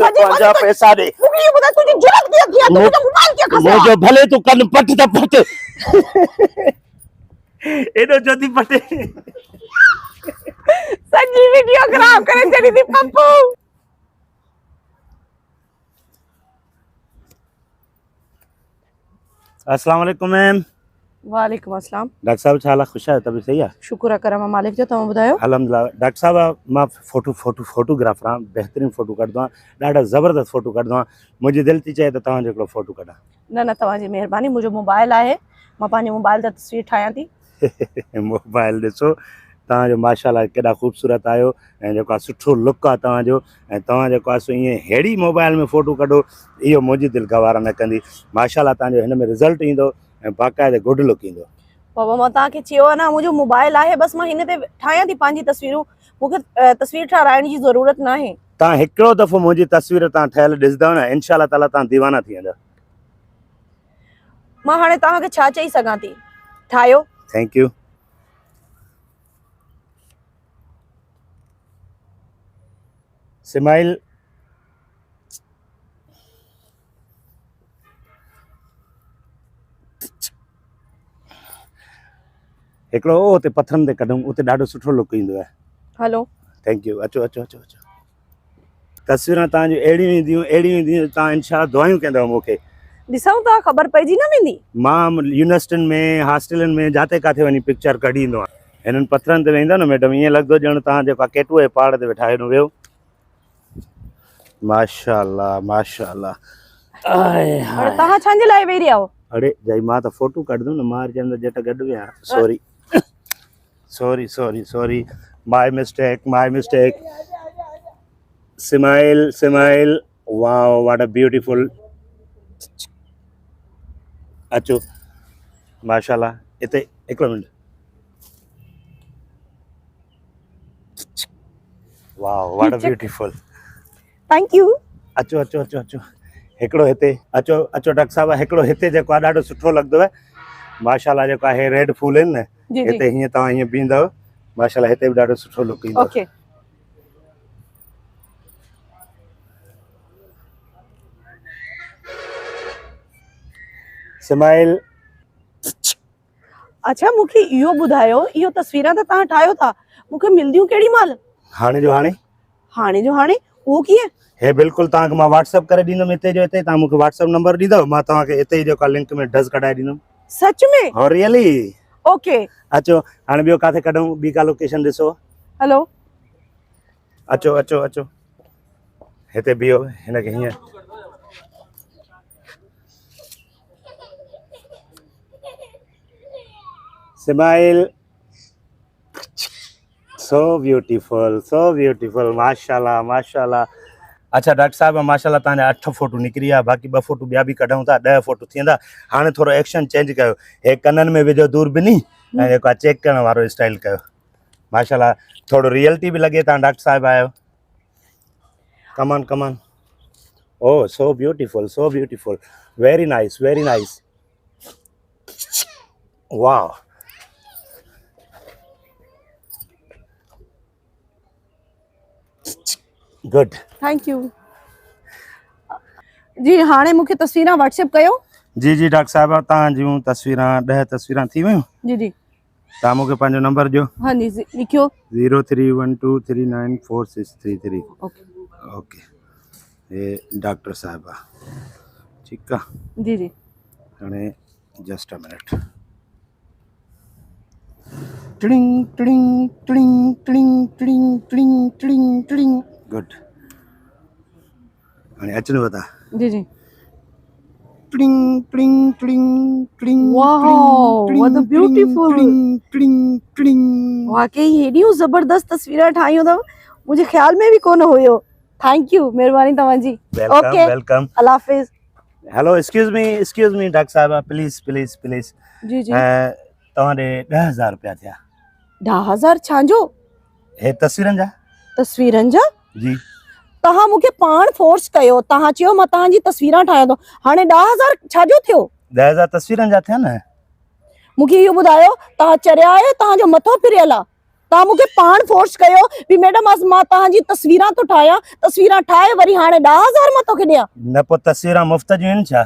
पंजा पैसा दे मुझे ये बता तुझे जुर्रत किया तू मुझे मोबाइल क्या खसा मुझे भले तू कन पट द पट एडो जदी पटे सजी वीडियो खराब करे जड़ी थी पप्पू। अस्सलाम वालेकुम मैम। वालेकुम अस्सलाम। डॉक्टर साहब छाला खुश है तभी सही है शुक्र करम मालिक जो तुम बुधायो। अल्हम्दुलिल्लाह डॉक्टर साहब मां फोटोग्राफर हां बेहतरीन फोटो कढदो डाढा जबरदस्त फोटो कढदो मुझे दिल थी चाहे तो तव्हां जो फोटो कढा न तव्हां जी मेहरबानी मुझो मोबाइल आहे मां पानी मोबाइल ते तस्वीर ठाया थी मोबाइल ॾिसो तव्हां जो माशाल्लाह केॾा ख़ूबसूरत आयो ऐं जेको आहे सुठो लुक आहे तव्हां जो ऐं तव्हां जेको आहे सो ईअं अहिड़ी मोबाइल में फ़ोटो कढो इहो मुंहिंजी दिलि गवारा न कंदी माशाल्लाह तव्हांजो हिन में रिज़ल्ट ईंदो ऐं बाक़ाइदे गुड लुक ईंदो। बाबा मां तव्हांखे चयो आहे न मुंहिंजो मोबाइल आहे बसि मां हिन ते ठाहियां थी पंहिंजी तस्वीरूं मूंखे तस्वीर ठाराइण जी ज़रूरत न आहे। तव्हां हिकिड़ो दफ़ो मुंहिंजी तस्वीर तव्हां ठहियल ॾिसंदव न इंशाअल्लाह ताला तव्हां दीवाना थी वेंदव। मां हाणे तव्हांखे छा चई सघां थी ठाहियो। Thank U. स्माइल हिकिड़ो उते पथरनि ते कढूं उते ॾाढो सुठो लुक ईंदो आहे। हलो थैंक यू अचो अचो अचो अचो तस्वीरां तव्हांजूं अहिड़ियूं ईंदियूं तव्हां इंशाअल्लाह दुआयूं कंदव मूंखे ॾिसूं था ख़बर पइजी न वेंदी। मां यूनिवर्सिटियुनि में हॉस्टलनि में जाते काथे वञी पिक्चर कढी ईंदो आहियां हिननि पथरनि ते वेंदो न मैडम ईअं लॻंदो ॼण तव्हां जेको आहे केटूअ जे पहाड़ ते वेठा हेॾो वियो। माशाअल्लाह माशाअल्लाह पर तव्हां छांजे लाइ वेही रहिया आहियो। अरे जाई मां त फोटो कढंदुमि न मां चवंदो जट गॾु विया sorry sorry sorry sorry my mistake smile wow what a beautiful अचो माशाल्लाह इते हिकिड़ो minute wow what a beautiful thank U. अचो अचो अचो अचो हिकिड़ो हिते अचो अचो डॉक्टर साहब हिकिड़ो हिते जेको आहे ॾाढो सुठो लॻंदव माशाल्लाह जेको आहे रेड फूल आहिनि न हिते हीअं तव्हां हीअं बीहंदव माशाल्लाह हिते बि ॾाढो सुठो लुक ईंदो। Okay smile. अच्छा मूंखे इहो ॿुधायो इहो तस्वीरां त तव्हां ठाहियो था मूंखे मिलंदियूं केॾी महिल। हाणे जो हाणे उहो कीअं हे बिल्कुलु तव्हांखे मां व्हाट्सअप करे ॾींदुमि हिते जो हिते तव्हां मूंखे व्हाट्सअप नंबर ॾींदव मां तव्हांखे हिते ई जेको लिंक में डज़ कढाए ॾींदुमि। सच में हो रियली ओके अचो हाणे ॿियो किथे कढूं ॿी का लोकेशन ॾिसो। हलो अचो अचो अचो हिते बीहो हिनखे हीअं स्माइल सो ब्यूटीफुल माशाल्लाह माशाल्लाह। अच्छा डॉक्टर साहब माशाल्लाह तव्हांजा 8 फोटो निकिरी विया बाक़ी 2 फोटो ॿिया बि कढूं था 10 फोटो थींदा हाणे थोरो एक्शन चेंज कयो हे कननि में विझो दूरबीनी ऐं जेको आहे चेक करण वारो स्टाइल कयो माशाल्लाह थोरो रियलिटी बि लॻे तव्हां डॉक्टर साहब आहियो। Come on oh so beautiful very nice वाह गुड थैंक यू जी। हाणे मूंखे तस्वीरां व्हाट्सएप कयो। जी डॉक्टर साहब तव्हां जूं तस्वीरां 10 तस्वीरां थी वियूं। जी तव्हां मूंखे पंहिंजो नंबर ॾियो। हाँ जी लिखियो 0312394633। ओके ये डॉक्टर साहिबा ठीकु आहे जी हाणे जस्ट अ मिनट टिड़िंग टिड़िंग टिड़िंग टिड़िंग टिड़िंग टिड़िंग टिड़िंग टिड़िंग गुड हाणे अचनि वता जी टिड़िंग टिड़िंग टिड़िंग टिड़िंग वाओ व्हाट अ ब्यूटीफुल टिड़िंग वाकई हेॾियूं ज़बरदस्त तस्वीरां ठाहियूं अथव मुझे ख्याल में भी कोन हुयो। थैंक यू मेहरबानी तव्हांजी। ओके वेलकम अल्लाह हाफिज। हेलो एक्सक्यूज मी डॉक्टर साहब प्लीज जी तव्हां ॾे 10,000 रुपया थिया। 10,000 छांजो हे तस्वीरनि जा जी तव्हां मूंखे पाण फोर्स कयो तव्हां चयो मां तव्हांजी तस्वीरां ठाहियां थो हाणे 10,000 छाजो थियो। 10,000 तस्वीरनि जा थिया न। मूंखे इहो ॿुधायो तव्हां चरिया आहियो तव्हांजो मथो फिरियल आहे। तव्हां मूंखे पाण फोर्स कयो भी मैडम आज मां तव्हांजी तस्वीरां तो ठाहियां, तस्वीरां ठाहे वरी हाणे 10,000 मां तोखे ॾियां। न पोइ तस्वीरां मुफ़्त जूं आहिनि छा?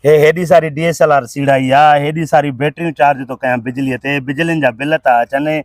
हेॾी सारी DSLR सीड़ाई आहे, हेॾी सारी बैटरियूं चार्ज थो कयां बिजलीअ ते, बिजलियुनि जा बिल था अचनि,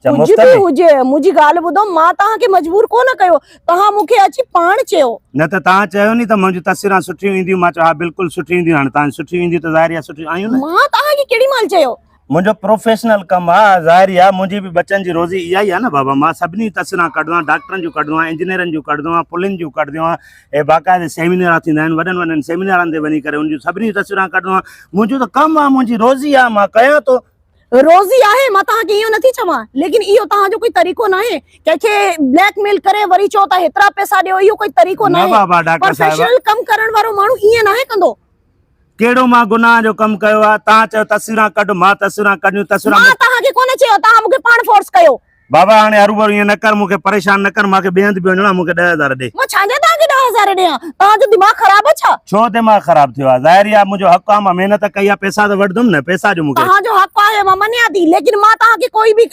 छा कुझु मुफ़्त बि में? हुजे, मुंहिंजी ॻाल्हि ॿुधो, मां तव्हांखे मजबूर कोन कयो, तव्हां मूंखे अची पाण चयो। न त तव्हां चयो नी त मुंहिंजूं तस्वीरां सुठियूं ईंदियूं, मां चयो हा बिल्कुलु सुठियूं ईंदियूं। हाणे तव्हां सुठियूं ईंदियूं त ज़ाहिर आहे सुठियूं आयूं न। मां तव्हांखे केॾी महिल चयो? मुंहिंजो प्रोफेशनल कमु आहे, ज़ाहिर आहे मुंहिंजी बि बचनि जी रोज़ी इहा ई आहे न बाबा। मां सभिनी तस्वीरां कढंदो आहियां, डॉक्टरनि जूं कढंदो आहियां, इंजीनियरनि जूं कढंदो आहियां, पुलिस जूं कढंदो आहियां, ऐं बाक़ाइदे सेमिनार थींदा आहिनि, वॾनि वॾनि सेमिनारनि ते वञी करे उनजूं सभिनी तस्वीरां कढंदो आहियां। मुंहिंजो त कमु आहे, मुंहिंजी रोज़ी आहे, मां कयां थो। रोज़ी आहे, मां तव्हांखे इहो नथी चवां, लेकिन इहो तव्हांजो कोई तरीक़ो न आहे। कंहिंखे ब्लैकमेल करे वरी चओ था हेतिरा पैसा ॾियो, इहो कोई तरीक़ो न न आहे। बाबा डॉक्टर साहिबा, प्रोफेशनल कमु करण वारो माण्हू ईअं न आहे कंदो। कहिड़ो मां गुनाह जो कमु कयो आहे? तव्हां चयो तस्वीरां कढ, मां तस्वीरां कढियूं, तस्वीरां मां तव्हांखे कोन चयो, तव्हां मूंखे पाण फोर्स कयो। बाबा हाणे हरू ईअं न कर, मूंखे परेशान न कर, मूंखे ॿिए हंधि बि वञिणो आहे, मूंखे 10,000 ॾे। मां छाजे तव्हांखे 10,000 ॾियां? तव्हांजो दिमाग़ ख़राब आहे छा? छो दिमाग़ ख़राब थियो आहे? ज़ाहिर आहे मुंहिंजो हक़ आहे, मां महिनत कई आहे, पैसा त वठंदुमि न, पैसा ॾियो मूंखे। तव्हांजो हक़ आहे, मां मञियां थी, लेकिन मां तव्हांखे कोई बि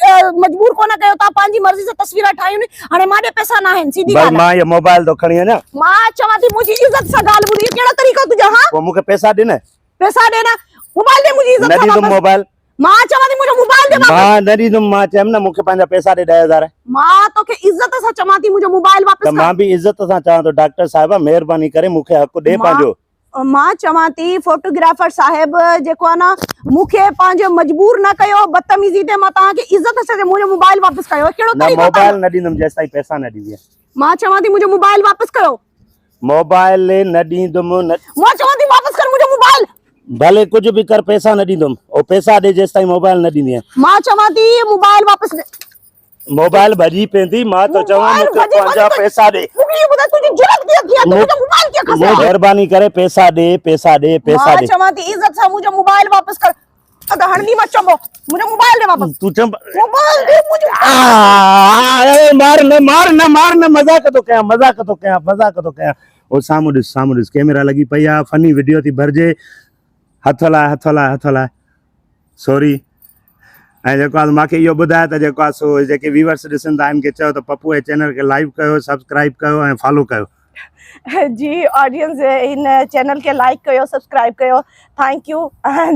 मजबूर कोन कयो। तव्हां पंहिंजी मर्ज़ी सां तस्वीरां ठाहियूं नी, हाणे मां ॾे पैसा न आहिनि, सीधी बस ॻाल्हि मां इहो मोबाइल तो खणी वञा। मां चवां थी मुंहिंजी इज़त सां ॻाल्हि ॿुधी, कहिड़ा तरीक़ो तुंहिंजा? हा, पोइ मूंखे पैसा ॾे न। पैसा ॾे न, मोबाइल दे, मुंहिंजी इज़त न सां ॾींदुमि वापसि। मोबाइल। मां चवां थी मुंहिंजो मोबाइल दे वापसि। मां न ॾींदुमि, मां चयमि न मूंखे पंहिंजा पैसा ॾे 10,000। मां तोखे इज़त सां चवां थी मुंहिंजो मोबाइल त वापसि मां कर। बि इज़त सां चवां थो, डॉक्टर साहिबा महिरबानी करे मूंखे हक़ ॾे पंहिंजो। मां चवां थी फोटोग्राफर साहिब जेको आहे न, मूंखे पंहिंजो मजबूर न कयो बदतमीज़ी ते। मां तव्हांखे इज़त सां मुंहिंजो मोबाइल वापसि कयो। कहिड़ो न तरीक़ो? मोबाइल न ॾींदुमि जेसि ताईं पैसा न ॾींदी। मां चवां थी मुंहिंजो मोबाइल वापसि कयो। मोबाइल न ॾींदुमि न। मां चवां थी वापसि कर मुंहिंजो मोबाइल। भले कुझु बि कर, पैसा न ॾींदुमि। ओ पैसा ॾे जेसि ताईं मोबाइल न ॾींदी। मां चवां थी मोबाइल वापसि ॾे। मोबाइल भॼी पवंदी, मां तो चवां मूंखे पंहिंजा पैसा ॾे। महिरबानी करे पैसा ॾे, पैसा ॾे, पैसा ॾे। मां चवां थी इज़त सां मुंहिंजो मोबाइल वापसि कर। अगर हणदी मत चंबो, मुंहिंजो मोबाइल दे वापसि। तू चंब मोबाइल दे मुंहिंजो। मार न, मार न, मार न, मज़ाक थो कयां, मज़ाक थो कयां, मज़ाक थो कयां। ओ साम्हूं ॾिस, साम्हूं ॾिस, कैमरा लॻी पई आहे, फनी वीडियो थी भरिजे। हथ हलाए, हथ हलाए, हथ हलाए। सॉरी। ऐं जेको आहे मूंखे इहो ॿुधाए त जेको आहे सो जेके व्यूअर्स ॾिसनि था इनखे चयो त पप्पू जे चैनल खे लाइक कयो, सब्सक्राइब कयो ऐं फॉलो कयो। जी ऑडियंस, इन चैनल के लाइक कयो, सब्सक्राइब कयो, थैंक यू।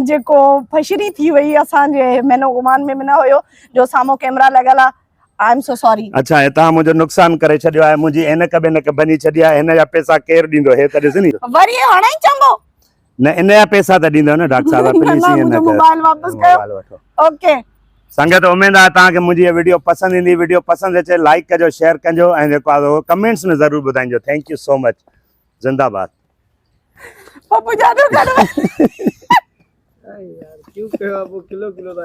जेको फशरी थी वई असांजे मैनो गुमान में न हुयो, जो साम्हूं कैमरा लॻल आहे, आई एम सो सॉरी। अच्छा, हे तव्हां मुंहिंजो नुक़सान करे छॾियो आहे, मुंहिंजी इनक बिनक बनी छॾी आहे। हिन जा पैसा केरु ॾींदो? हे त ॾिस नी वरी हाणे ई चंबो। न, इन जा पैसा त ॾींदो न डॉक्टर साहिब, प्लीज़ ईअं न कयो। मोबाइल वापसि कयो। मोबाइल वठो। ओके संगत, उमेद आहे तव्हांखे मुंहिंजी इहा वीडियो पसंदि ईंदी। वीडियो पसंदि अचे लाइक कजो, शेयर कजो ऐं जेको आहे उहो कमेंट्स में ज़रूरु ॿुधाइजो। Thank you so much. जिंदाबाद। पप्पू जादू कर। यार क्यों कहो आप, किलो किलो था